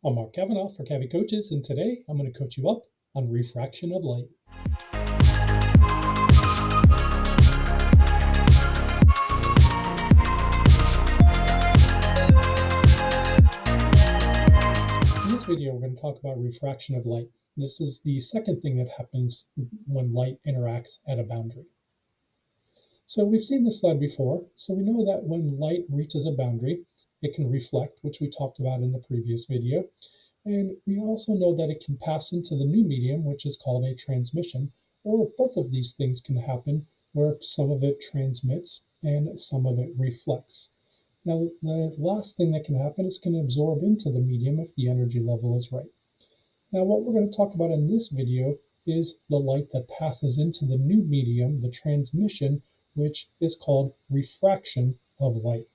I'm Mark Kavanaugh for Cavi Coaches, and today I'm going to coach you up on refraction of light. In this video, we're going to talk about refraction of light. This is the second thing that happens when light interacts at a boundary. So we've seen this slide before, so we know that when light reaches a boundary, it can reflect, which we talked about in the previous video. And we also know that it can pass into the new medium, which is called a transmission, or both of these things can happen where some of it transmits and some of it reflects. Now, the last thing that can happen is it can absorb into the medium if the energy level is right. Now, what we're going to talk about in this video is the light that passes into the new medium, the transmission, which is called refraction of light.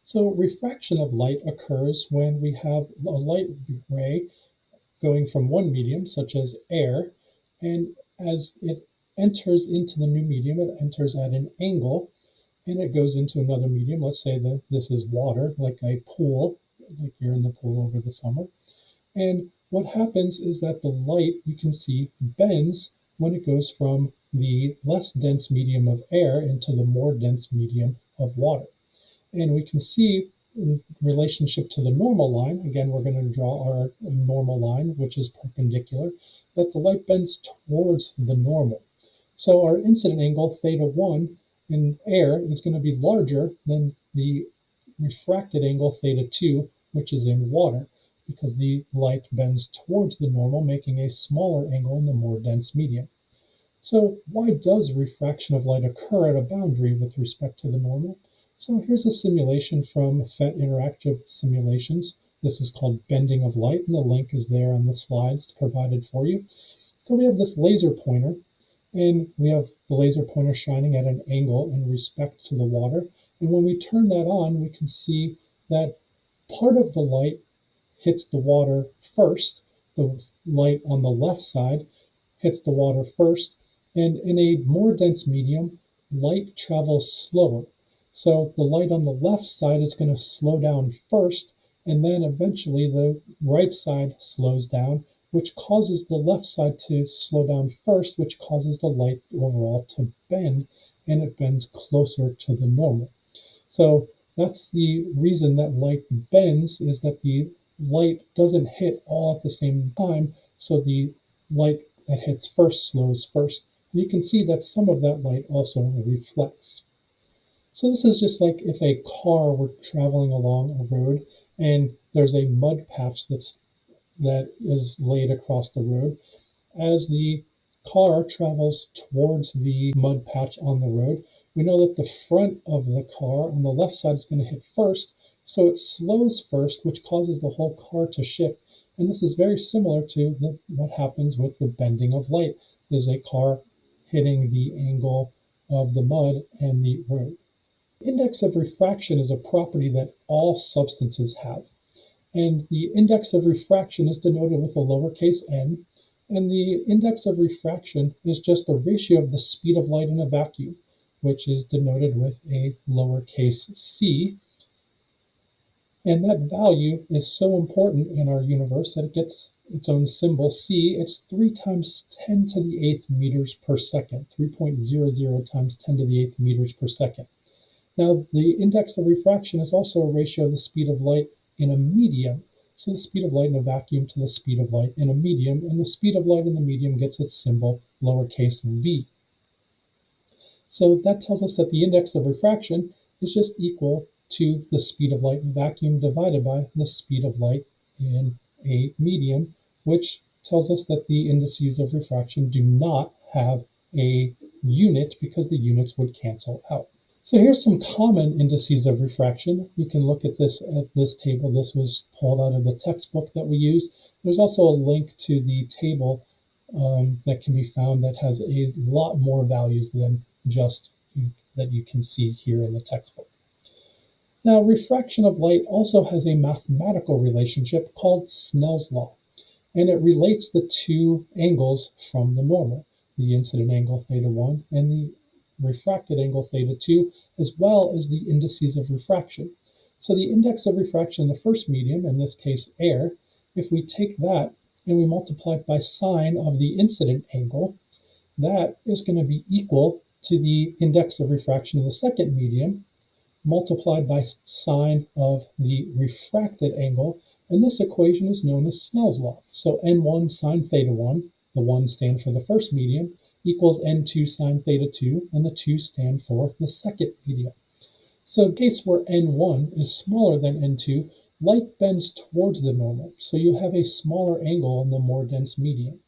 So refraction of light occurs when we have a light ray going from one medium, such as air, and as it enters into the new medium, it enters at an angle, and it goes into another medium. Let's say that this is water, like a pool, like you're in the pool over the summer. And what happens is that the light, you can see, bends when it goes from the less dense medium of air into the more dense medium of water. And we can see in relationship to the normal line, again, we're going to draw our normal line, which is perpendicular, that the light bends towards the normal. So our incident angle, theta 1, in air is going to be larger than the refracted angle, theta 2, which is in water, because the light bends towards the normal, making a smaller angle in the more dense medium. So why does refraction of light occur at a boundary with respect to the normal? So here's a simulation from PhET Interactive Simulations. This is called bending of light, and the link is there on the slides provided for you. So we have this laser pointer, and we have the laser pointer shining at an angle in respect to the water. And when we turn that on, we can see that part of the light hits the water first. The light on the left side hits the water first, and in a more dense medium, light travels slower. So the light on the left side is going to slow down first, and then eventually the right side slows down, which causes the left side to slow down first, which causes the light overall to bend, and it bends closer to the normal. So that's the reason that light bends, is that the light doesn't hit all at the same time, so the light that hits first slows first. You can see that some of that light also reflects. So this is just like if a car were traveling along a road and there's a mud patch that is laid across the road. As the car travels towards the mud patch on the road, we know that the front of the car on the left side is going to hit first, so it slows first, which causes the whole car to shift. And this is very similar to what happens with the bending of light. There's a car hitting the angle of the mud and the road. Index of refraction is a property that all substances have. And the index of refraction is denoted with a lowercase n, and the index of refraction is just the ratio of the speed of light in a vacuum, which is denoted with a lowercase c. And that value is so important in our universe that it gets its own symbol c. It's 3 times 10 to the 8th meters per second, 3.00 times 10 to the 8th meters per second. Now, the index of refraction is also a ratio of the speed of light in a medium. So the speed of light in a vacuum to the speed of light in a medium, and the speed of light in the medium gets its symbol lowercase v. So that tells us that the index of refraction is just equal to the speed of light in a vacuum divided by the speed of light in a medium, which tells us that the indices of refraction do not have a unit because the units would cancel out. So here's some common indices of refraction. You can look at this table. This was pulled out of the textbook that we use. There's also a link to the table that can be found that has a lot more values than just that you can see here in the textbook. Now, refraction of light also has a mathematical relationship called Snell's law, and it relates the two angles from the normal, the incident angle theta 1 and the refracted angle theta 2, as well as the indices of refraction. So the index of refraction in the first medium, in this case air, if we take that and we multiply it by sine of the incident angle, that is going to be equal to the index of refraction of the second medium multiplied by sine of the refracted angle, and this equation is known as Snell's law. So n1 sine theta 1, the 1 stand for the first medium, equals n2 sine theta 2, and the 2 stand for the second medium. So in case where n1 is smaller than n2, light bends towards the normal, so you have a smaller angle in the more dense medium.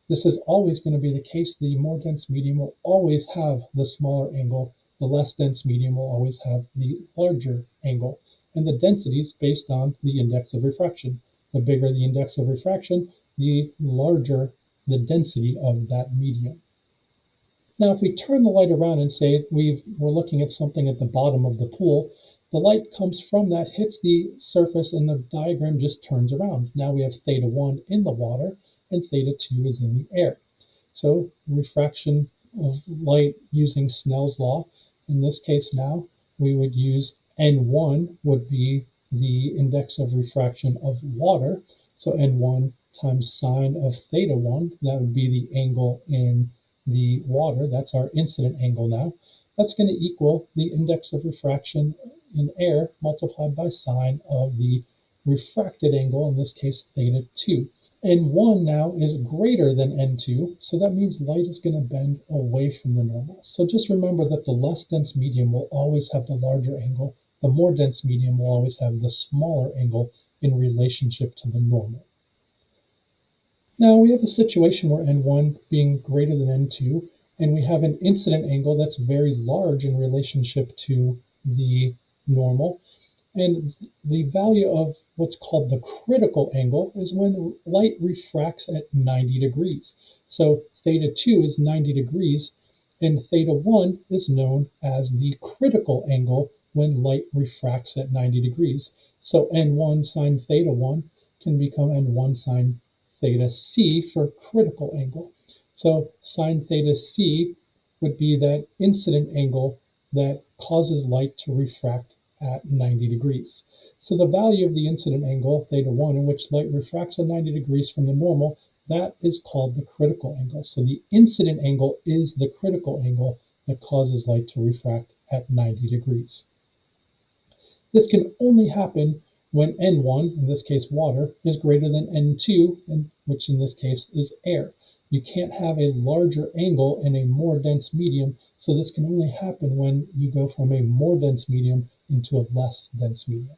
This is always going to be the case. The more dense medium will always have the smaller angle. The less dense medium will always have the larger angle. And the density is based on the index of refraction. The bigger the index of refraction, the larger the density of that medium. Now, if we turn the light around and say we're looking at something at the bottom of the pool, the light comes from that, hits the surface, and the diagram just turns around. Now we have theta 1 in the water, and theta 2 is in the air. So refraction of light using Snell's law. In this case now, we would use N1 would be the index of refraction of water. So N1 times sine of theta 1, that would be the angle in the water. That's our incident angle now. That's going to equal the index of refraction in air multiplied by sine of the refracted angle, in this case theta 2. N1 now is greater than N2, so that means light is going to bend away from the normal. So just remember that the less dense medium will always have the larger angle. The more dense medium will always have the smaller angle in relationship to the normal. Now we have a situation where N1 being greater than N2, and we have an incident angle that's very large in relationship to the normal. And the value of what's called the critical angle is when light refracts at 90 degrees. So theta 2 is 90 degrees, and theta 1 is known as the critical angle when light refracts at 90 degrees. So n1 sine theta 1 can become n1 sine theta c for critical angle. So sine theta c would be that incident angle that causes light to refract at 90 degrees. So the value of the incident angle, theta 1, in which light refracts at 90 degrees from the normal, that is called the critical angle. So the incident angle is the critical angle that causes light to refract at 90 degrees. This can only happen when N1, in this case water, is greater than N2, which in this case is air. You can't have a larger angle in a more dense medium, so this can only happen when you go from a more dense medium into a less dense medium.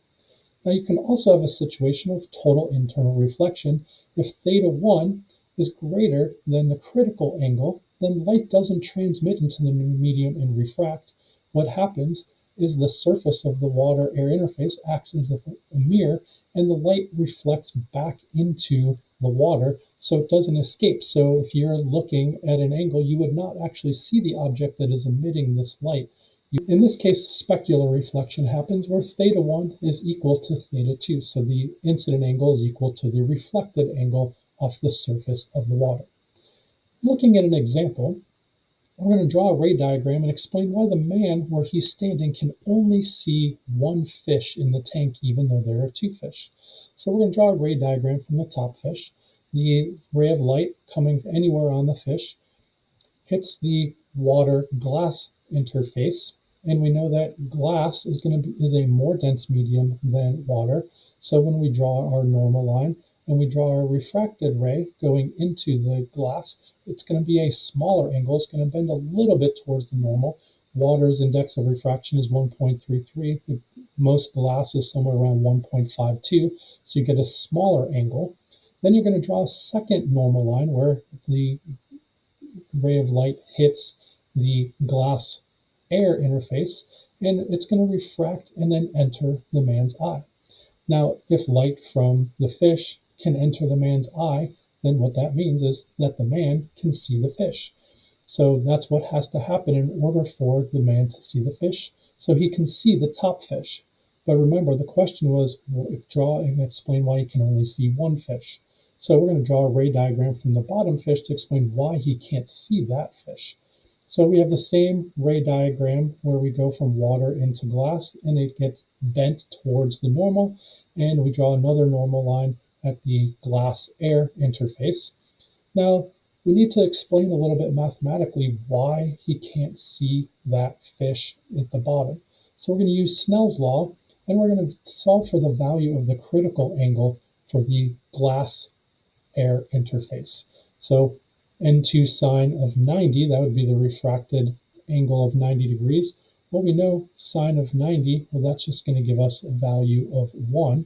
Now you can also have a situation of total internal reflection. If theta 1 is greater than the critical angle, then light doesn't transmit into the new medium and refract. What happens is the surface of the water-air interface acts as a mirror, and the light reflects back into the water, so it doesn't escape. So if you're looking at an angle, you would not actually see the object that is emitting this light. In this case, specular reflection happens where theta 1 is equal to theta 2. So the incident angle is equal to the reflected angle off the surface of the water. Looking at an example, we're going to draw a ray diagram and explain why the man where he's standing can only see one fish in the tank, even though there are two fish. So we're going to draw a ray diagram from the top fish. The ray of light coming anywhere on the fish hits the water glass interface, and we know that glass is a more dense medium than water. So when we draw our normal line and we draw our refracted ray going into the glass, it's going to be a smaller angle. It's going to bend a little bit towards the normal. Water's index of refraction is 1.33. Most glass is somewhere around 1.52, so you get a smaller angle. Then you're going to draw a second normal line where the ray of light hits the glass air interface, and it's going to refract and then enter the man's eye. Now, if light from the fish can enter the man's eye, then what that means is that the man can see the fish. So that's what has to happen in order for the man to see the fish, so he can see the top fish. But remember, the question was, draw and explain why he can only see one fish. So we're going to draw a ray diagram from the bottom fish to explain why he can't see that fish. So we have the same ray diagram where we go from water into glass, and it gets bent towards the normal, and we draw another normal line at the glass-air interface. Now, we need to explain a little bit mathematically why he can't see that fish at the bottom. So we're going to use Snell's law, and we're going to solve for the value of the critical angle for the glass-air interface. So N2 sine of 90, that would be the refracted angle of 90 degrees. Well, we know sine of 90, well, that's just going to give us a value of 1.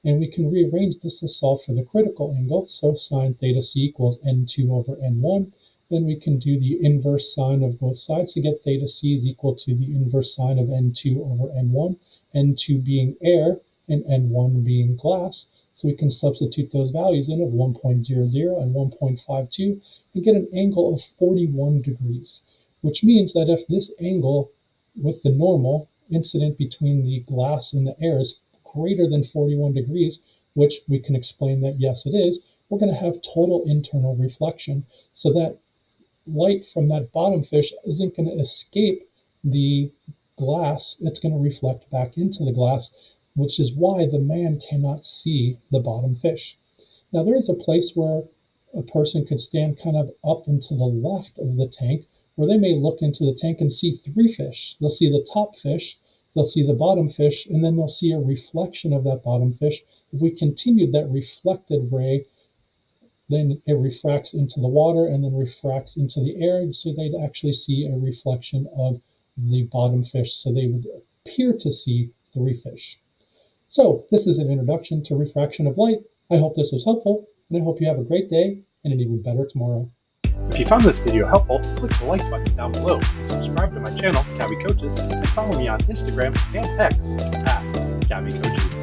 And we can rearrange this to solve for the critical angle. So sine theta c equals n2 over n1. Then we can do the inverse sine of both sides to get theta c is equal to the inverse sine of n2 over n1, n2 being air and n1 being glass. So we can substitute those values in of 1.00 and 1.52 and get an angle of 41 degrees, which means that if this angle with the normal incident between the glass and the air is greater than 41 degrees, which we can explain that yes it is, we're going to have total internal reflection, so that light from that bottom fish isn't going to escape the glass, it's going to reflect back into the glass, which is why the man cannot see the bottom fish. Now there is a place where a person could stand kind of up and to the left of the tank, where they may look into the tank and see three fish. They'll see the top fish, they'll see the bottom fish, and then they'll see a reflection of that bottom fish. If we continued that reflected ray, then it refracts into the water and then refracts into the air, so they'd actually see a reflection of the bottom fish, so they would appear to see three fish. So this is an introduction to refraction of light. I hope this was helpful, and I hope you have a great day and an even better tomorrow. If you found this video helpful, click the like button down below, subscribe to my channel, Cabby Coaches, and follow me on Instagram and X at Cabby Coaches.